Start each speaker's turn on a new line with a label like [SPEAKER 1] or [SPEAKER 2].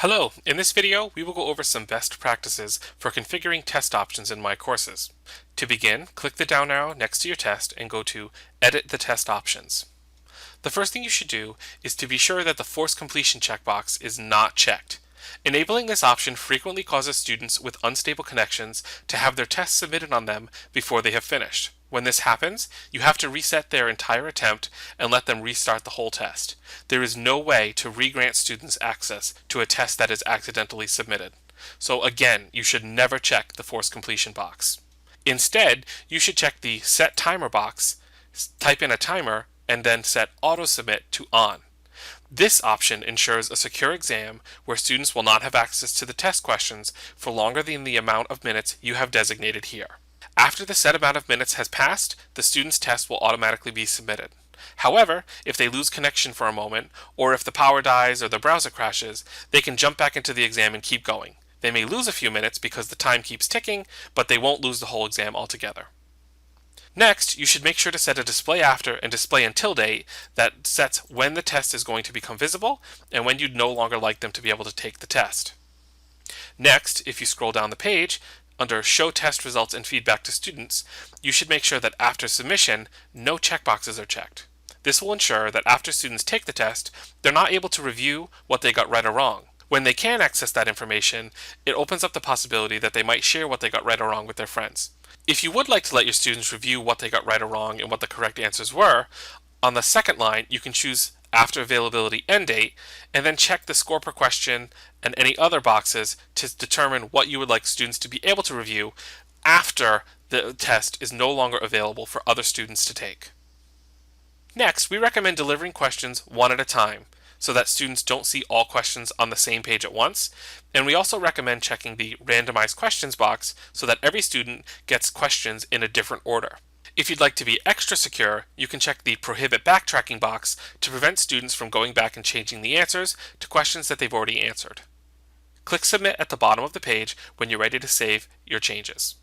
[SPEAKER 1] Hello, in this video we will go over some best practices for configuring test options in My Courses. To begin, click the down arrow next to your test and go to Edit the Test Options. The first thing you should do is to be sure that the Force Completion checkbox is not checked. Enabling this option frequently causes students with unstable connections to have their tests submitted on them before they have finished. When this happens, you have to reset their entire attempt and let them restart the whole test. There is no way to re-grant students access to a test that is accidentally submitted. So again, you should never check the force completion box. Instead, you should check the Set Timer box, type in a timer, and then set Auto Submit to On. This option ensures a secure exam where students will not have access to the test questions for longer than the amount of minutes you have designated here. After the set amount of minutes has passed, the student's test will automatically be submitted. However, if they lose connection for a moment, or if the power dies or the browser crashes, they can jump back into the exam and keep going. They may lose a few minutes because the time keeps ticking, but they won't lose the whole exam altogether. Next, you should make sure to set a display after and display until date that sets when the test is going to become visible and when you'd no longer like them to be able to take the test. Next, if you scroll down the page, under Show Test Results and Feedback to Students, you should make sure that after submission, no checkboxes are checked. This will ensure that after students take the test, they're not able to review what they got right or wrong. When they can access that information, it opens up the possibility that they might share what they got right or wrong with their friends. If you would like to let your students review what they got right or wrong and what the correct answers were, on the second line you can choose After Availability End Date and then check the score per question and any other boxes to determine what you would like students to be able to review after the test is no longer available for other students to take. Next, we recommend delivering questions one at a time so that students don't see all questions on the same page at once, and we also recommend checking the Randomized Questions box so that every student gets questions in a different order. If you'd like to be extra secure, you can check the Prohibit Backtracking box to prevent students from going back and changing the answers to questions that they've already answered. Click Submit at the bottom of the page when you're ready to save your changes.